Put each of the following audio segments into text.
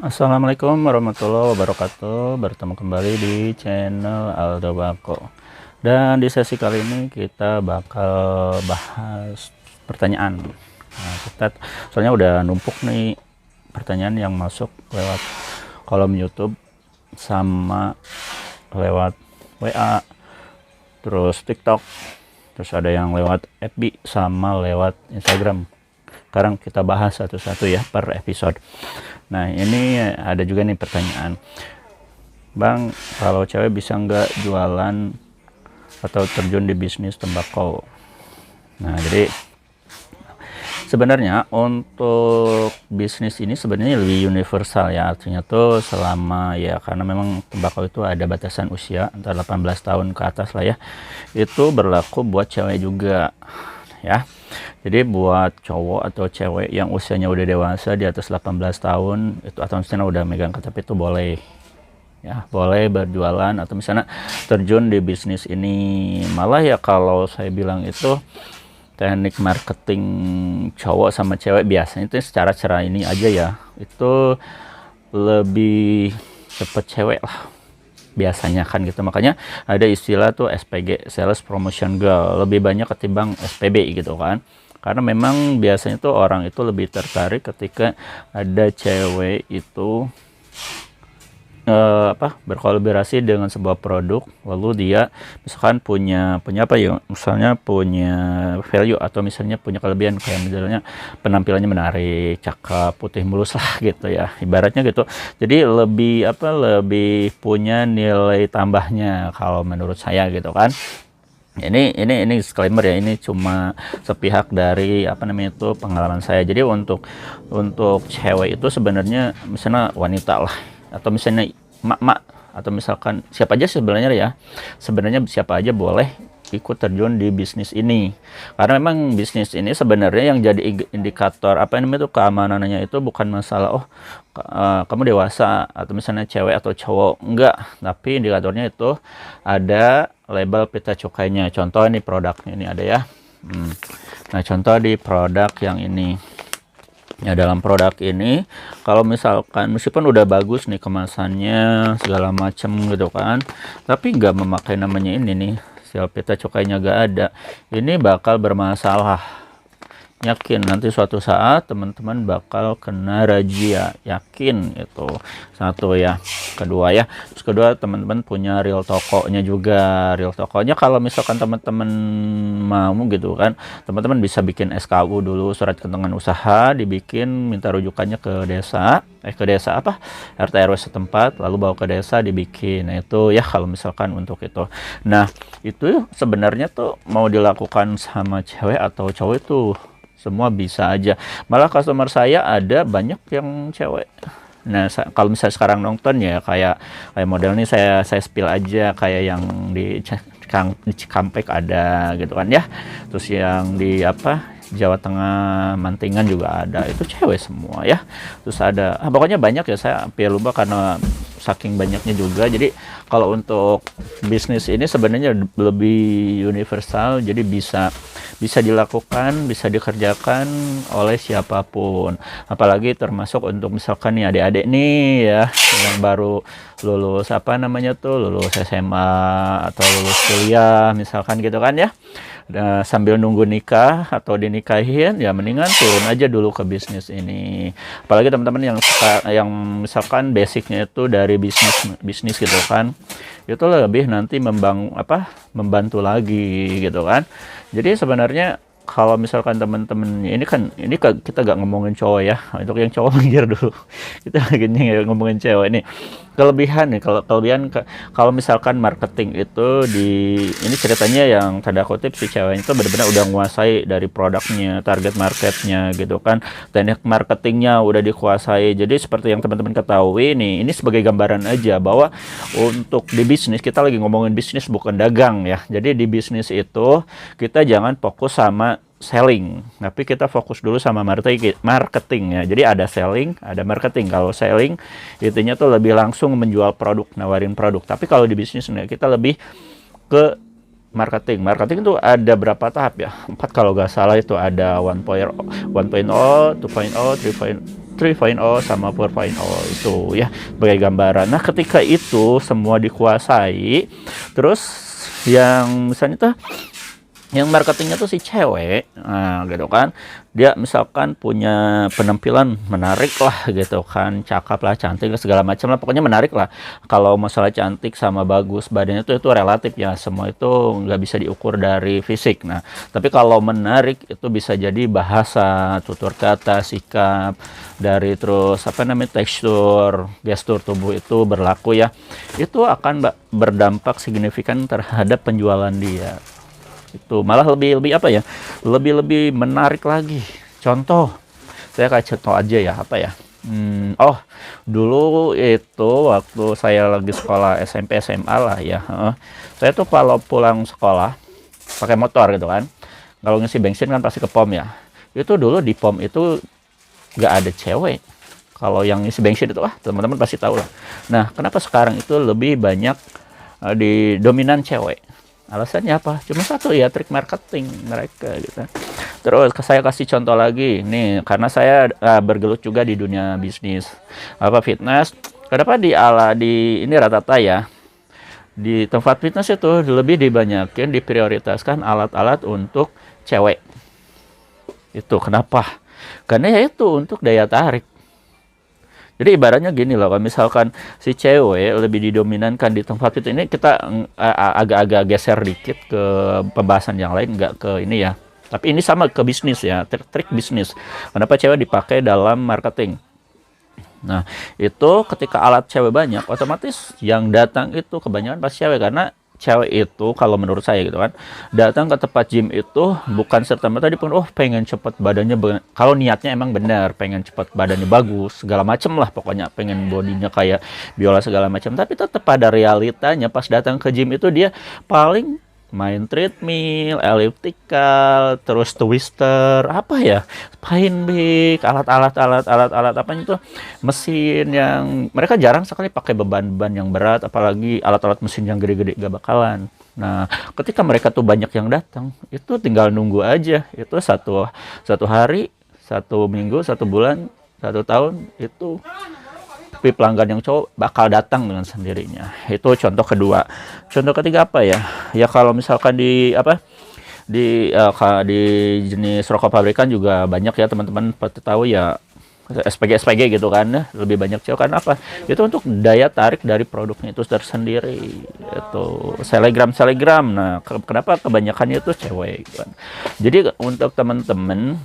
Assalamualaikum warahmatullahi wabarakatuh. Bertemu kembali di channel Aldo Bako. Dan di sesi kali ini kita bakal bahas pertanyaan. Nah, kita soalnya udah numpuk nih pertanyaan yang masuk lewat kolom YouTube sama lewat WA, terus TikTok, terus ada yang lewat FB sama lewat Instagram. Sekarang kita bahas satu-satu ya per episode. Nah, ini ada juga nih pertanyaan. Bang, kalau cewek bisa nggak jualan atau terjun di bisnis tembakau? Nah, jadi sebenarnya untuk bisnis ini sebenarnya lebih universal ya. Artinya tuh selama ya, karena memang tembakau itu ada batasan usia antara 18 tahun ke atas lah ya. Itu berlaku buat cewek juga ya. Jadi buat cowok atau cewek yang usianya udah dewasa di atas 18 tahun itu, atau misalnya udah megang KTP, itu boleh ya, boleh berjualan atau misalnya terjun di bisnis ini. Malah ya kalau saya bilang itu teknik marketing cowok sama cewek biasanya itu secara ini aja ya, itu lebih cepet cewek lah biasanya kan gitu. Makanya ada istilah tuh SPG, Sales Promotion Girl, lebih banyak ketimbang SPB gitu kan. Karena memang biasanya tuh orang itu lebih tertarik ketika ada cewek itu berkolaborasi dengan sebuah produk, lalu dia misalkan punya apa ya, misalnya punya value atau misalnya punya kelebihan, kayak misalnya penampilannya menarik, cakep, putih mulus lah gitu ya, ibaratnya gitu. Jadi lebih punya nilai tambahnya kalau menurut saya gitu kan. Ini disclaimer ya, ini cuma sepihak dari pengalaman saya. Jadi untuk cewek itu sebenarnya misalnya wanita lah, atau misalnya mak-mak, atau misalkan siapa aja sebenarnya ya, sebenarnya siapa aja boleh ikut terjun di bisnis ini. Karena memang bisnis ini sebenarnya yang jadi indikator keamanannya itu bukan masalah kamu dewasa atau misalnya cewek atau cowok, enggak, tapi indikatornya itu ada label pita cukainya. Contoh ini produknya ini ada ya. Nah, contoh di produk yang ini ya, dalam produk ini kalau misalkan meskipun udah bagus nih kemasannya segala macem gitu kan, tapi nggak memakai namanya ini nih, sial pita cukainya nggak ada, ini bakal bermasalah. Yakin nanti suatu saat teman-teman bakal kena razia, yakin itu. Satu ya. Kedua ya, terus kedua teman-teman punya real tokonya juga. Real tokonya kalau misalkan teman-teman mau gitu kan, teman-teman bisa bikin SKU dulu, surat keterangan usaha, dibikin, minta rujukannya ke desa, RT RW setempat, lalu bawa ke desa dibikin. Nah itu ya kalau misalkan untuk itu. Nah itu sebenarnya tuh mau dilakukan sama cewek atau cowok itu semua bisa aja. Malah customer saya ada banyak yang cewek. Nah, kalau misalnya sekarang nonton ya, kayak model nih, saya spill aja, kayak yang di Cikampek ada gitu kan ya. Terus yang di Jawa Tengah Mantingan juga ada, itu cewek semua ya. Terus ada pokoknya banyak ya, saya hampir lupa karena saking banyaknya juga. Jadi kalau untuk bisnis ini sebenarnya lebih universal, jadi bisa dilakukan, bisa dikerjakan oleh siapapun. Apalagi termasuk untuk misalkan nih adik-adik nih ya, yang baru lulus lulus SMA atau lulus kuliah misalkan gitu kan ya. Nah, sambil nunggu nikah atau dinikahin ya, mendingan turun aja dulu ke bisnis ini. Apalagi teman-teman yang misalkan basicnya itu dari bisnis gitu kan, itu lebih nanti membantu lagi gitu kan. Jadi sebenarnya kalau misalkan teman-teman ini kita gak ngomongin cowok ya, untuk yang cowok minggir dulu, kita lagi ngomongin cewek nih. Kelebihan nih, kalau misalkan marketing itu ini ceritanya yang tanda kutip si cewek itu benar-benar udah menguasai dari produknya, target marketnya gitu kan, teknik marketingnya udah dikuasai. Jadi seperti yang teman-teman ketahui nih, ini sebagai gambaran aja bahwa untuk di bisnis, kita lagi ngomongin bisnis bukan dagang ya. Jadi di bisnis itu kita jangan fokus sama selling, tapi kita fokus dulu sama marketing ya. Jadi ada selling, ada marketing. Kalau selling intinya tuh lebih langsung menjual produk, nawarin produk. Tapi kalau di bisnis kita lebih ke marketing. Marketing itu ada berapa tahap ya? 4 kalau nggak salah. Itu ada 1.0, 2.0, 3.0 sama 4.0 itu ya sebagai gambaran. Nah, ketika itu semua dikuasai, terus yang misalnya tuh yang marketingnya tuh si cewek, nah gitu kan, dia misalkan punya penampilan menarik lah gitu kan, cakep lah, cantik lah, segala macam lah, pokoknya menarik lah. Kalau masalah cantik sama bagus badannya tuh itu relatif ya, semua itu nggak bisa diukur dari fisik. Nah, tapi kalau menarik itu bisa jadi bahasa, tutur kata, sikap, dari terus apa namanya, tekstur, gestur tubuh itu berlaku ya, itu akan berdampak signifikan terhadap penjualan dia. Itu malah lebih apa ya, lebih menarik lagi. Contoh, saya kasih contoh aja ya, apa ya, oh dulu itu waktu saya lagi sekolah SMP SMA lah ya, saya tuh kalau pulang sekolah pakai motor gitu kan, kalau ngisi bensin kan pasti ke pom ya. Itu dulu di pom itu nggak ada cewek. Kalau yang ngisi bensin itu teman-teman pasti tahu lah. Nah, kenapa sekarang itu lebih banyak di dominan cewek? Alasannya apa? Cuma satu ya, trik marketing mereka gitu. Terus saya kasih contoh lagi nih, karena saya bergelut juga di dunia bisnis apa fitness. Kenapa di ini rata-rata ya, di tempat fitness itu lebih dibanyakin, diprioritaskan alat-alat untuk cewek. Itu kenapa? Karena ya itu untuk daya tarik. Jadi ibaratnya gini loh, kalau misalkan si cewek lebih didominankan di tempat itu, ini kita agak-agak geser dikit ke pembahasan yang lain, nggak ke ini ya. Tapi ini sama ke bisnis ya, trik bisnis. Kenapa cewek dipakai dalam marketing? Nah, itu ketika alat cewek banyak, otomatis yang datang itu kebanyakan pas cewek, karena cewek itu kalau menurut saya gitu kan, datang ke tempat gym itu bukan serta-merta pengen cepet badannya, kalau niatnya emang benar pengen cepet badannya bagus segala macem lah, pokoknya pengen bodinya kayak biola segala macam, tapi tetap pada realitanya pas datang ke gym itu dia paling main treadmill, elliptical, terus twister, apa ya, spine bike, alat-alat apa itu, mesin yang mereka jarang sekali pakai beban-beban yang berat, apalagi alat-alat mesin yang gede-gede, gak bakalan. Nah, ketika mereka tuh banyak yang datang, itu tinggal nunggu aja. Itu satu hari, 1 minggu, 1 bulan, 1 tahun, itu pelanggan yang cowok bakal datang dengan sendirinya. Itu contoh kedua. Contoh ketiga apa ya? Ya kalau misalkan di di jenis rokok pabrikan juga banyak ya, teman-teman pasti tahu ya, SPG gitu kan ya, lebih banyak cewek. Karena apa? Itu untuk daya tarik dari produknya itu tersendiri. Itu selegram. Nah, kenapa kebanyakannya itu cewek gitu kan. Jadi untuk teman-teman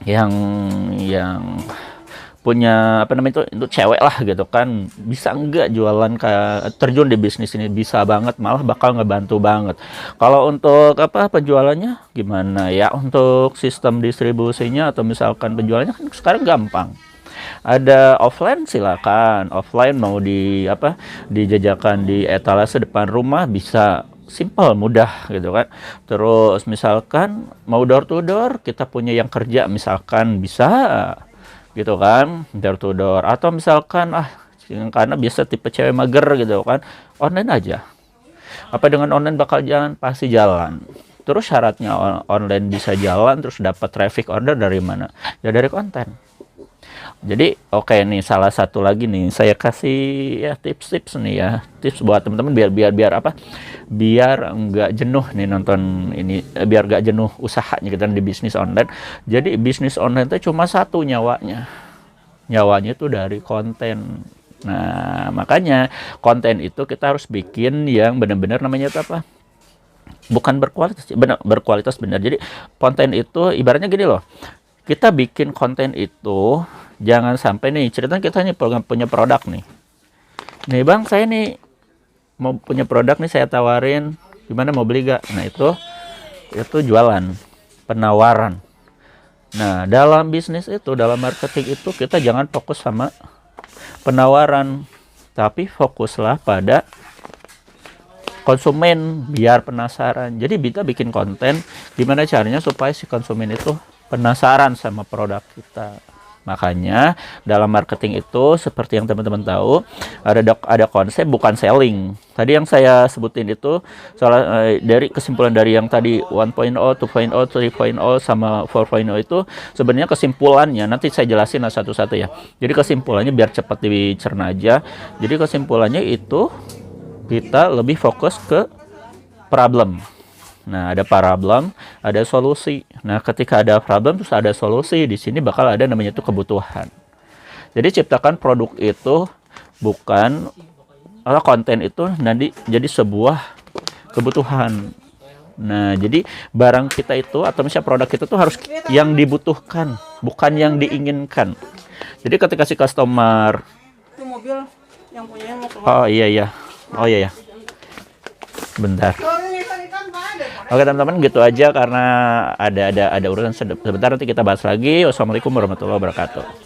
yang punya apa namanya itu untuk cewek lah gitu kan, bisa enggak jualan kayak terjun di bisnis ini? Bisa banget, malah bakal ngebantu banget. Kalau untuk apa penjualannya gimana ya, untuk sistem distribusinya atau misalkan penjualannya kan sekarang gampang. Ada offline, silakan offline, mau dijajakan di etalase depan rumah, bisa, simple, mudah gitu kan. Terus misalkan mau door to door, kita punya yang kerja misalkan, bisa gitu kan, door to door. Atau misalkan karena biasa tipe cewek mager gitu kan, online aja. Apa dengan online bakal jalan? Pasti jalan. Terus syaratnya online bisa jalan terus dapat traffic order dari mana? Ya dari konten. Jadi oke nih, salah satu lagi nih saya kasih ya tips-tips nih ya, tips buat teman-teman biar apa? Biar nggak jenuh nih nonton ini, biar nggak jenuh usahanya kita di bisnis online. Jadi bisnis online itu cuma satu nyawanya itu dari konten. Nah, makanya konten itu kita harus bikin yang benar-benar namanya itu apa? Bukan berkualitas benar. Jadi konten itu ibaratnya gini loh. Kita bikin konten itu jangan sampai nih, cerita kita nih punya produk nih. Nih bang, saya nih mau punya produk nih, saya tawarin, gimana, mau beli gak? Nah itu jualan, penawaran. Nah dalam bisnis itu, dalam marketing itu, kita jangan fokus sama penawaran, tapi fokuslah pada konsumen biar penasaran. Jadi kita bikin konten gimana caranya supaya si konsumen itu penasaran sama produk kita. Makanya dalam marketing itu seperti yang teman-teman tahu ada konsep bukan selling. Tadi yang saya sebutin itu dari kesimpulan dari yang tadi 1.0, 2.0, 3.0 sama 4.0 itu sebenarnya kesimpulannya nanti saya jelasin satu-satu ya. Jadi kesimpulannya biar cepat dicerna aja. Jadi kesimpulannya itu kita lebih fokus ke problem. Nah, ada problem, ada solusi. Nah, ketika ada problem terus ada solusi, di sini bakal ada namanya itu kebutuhan. Jadi ciptakan produk itu bukan konten itu nanti jadi sebuah kebutuhan. Nah, jadi barang kita itu atau misalnya produk kita tuh harus yang dibutuhkan, bukan yang diinginkan. Jadi ketika si customer Itu mobil yang punyanya mau keluar. oh iya. Bentar. Oke teman-teman, gitu aja karena ada urusan sebentar, nanti kita bahas lagi. Wassalamualaikum warahmatullahi wabarakatuh.